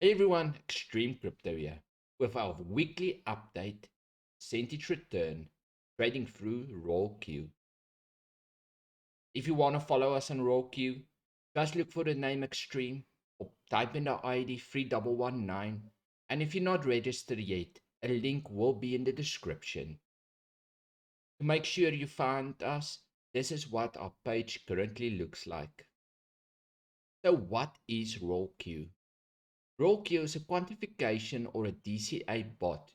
Hey everyone, Extreme Crypto here with our weekly update, percentage return, trading through RoyalQ. If you want to follow us on RoyalQ, just look for the name Extreme or type in the ID 3119. And if you're not registered yet, a link will be in the description. To make sure you find us, this is what our page currently looks like. So what is RoyalQ? RoyalQ is a quantification or a DCA bot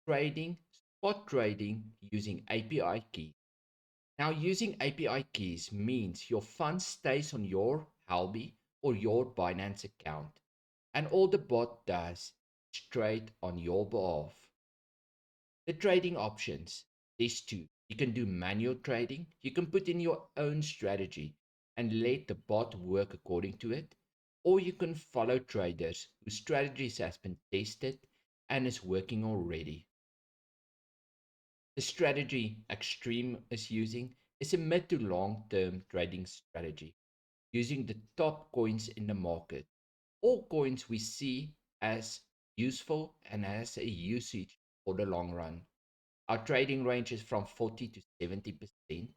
trading, spot trading using API keys. Now, using API keys means your fund stays on your Huobi or your Binance account, and all the bot does is trade on your behalf. The trading options, these two. You can do manual trading, you can put in your own strategy and let the bot work according to it, or you can follow traders whose strategies has been tested and is working already. The strategy Extreme is using is a mid to long term trading strategy using the top coins in the market. All coins we see as useful and as a usage for the long run. Our trading range is from 40 to 70%.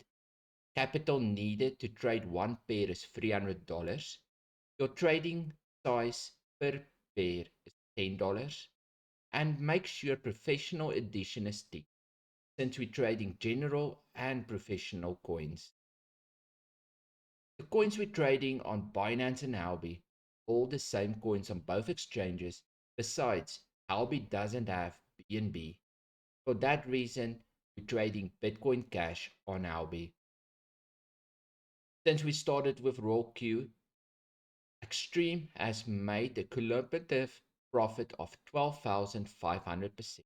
Capital needed to trade one pair is $300. Your trading size per pair is $10. And make sure professional edition is ticked since we're trading general and professional coins. The coins we're trading on Binance and Huobi, all the same coins on both exchanges. Besides, Huobi doesn't have BNB. For that reason, we're trading Bitcoin Cash on Huobi. Since we started with RoyalQ, Extreme has made a cumulative profit of 12,500%.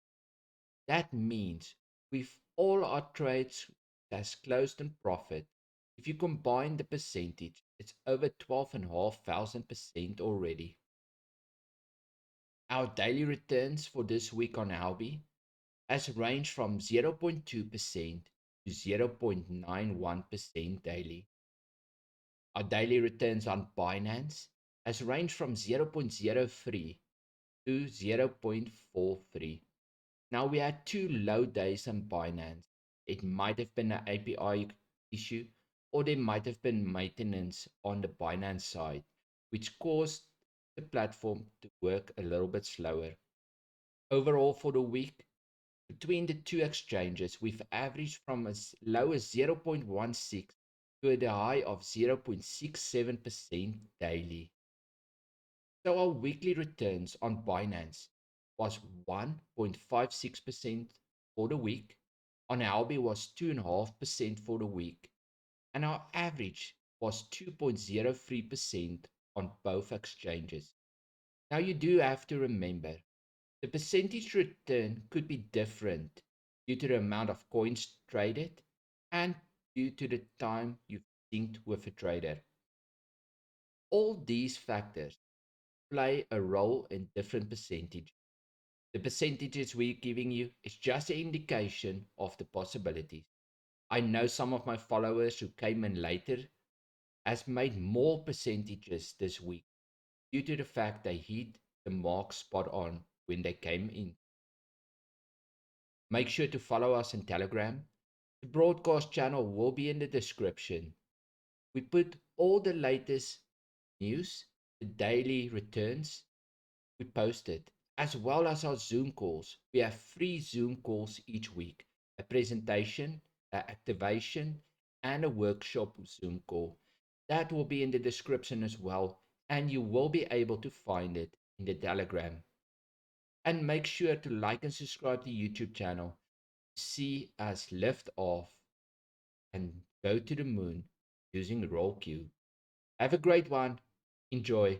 That means with all our trades that's closed in profit, if you combine the percentage, it's over 12,500% already. Our daily returns for this week on Huobi has ranged from 0.2% to 0.91% daily. Our daily returns on Binance has ranged from 0.03 to 0.43. Now we had two low days on Binance. It might have been an API issue, or there might have been maintenance on the Binance side, which caused the platform to work a little bit slower. Overall, for the week, between the two exchanges, we've averaged from as low as 0.16 to a high of 0.67% daily. So our weekly returns on Binance was 1.56% for the week. On Huobi was 2.5% for the week. And our average was 2.03% on both exchanges. Now you do have to remember, the percentage return could be different due to the amount of coins traded and due to the time you've synced with a trader. All these factors play a role in different percentages. The percentages we're giving you is just an indication of the possibilities. I know some of my followers who came in later has made more percentages this week due to the fact they hit the mark spot on when they came in. Make sure to follow us on Telegram. The broadcast channel will be in the description. We put all the latest news, the daily returns, we posted, as well as our Zoom calls. We have free Zoom calls each week, a presentation, an activation, and a workshop Zoom call. That will be in the description as well, and you will be able to find it in the Telegram. And make sure to like and subscribe to the YouTube channel. See us lift off and go to the moon using RoyalQ. Have a great one. Enjoy.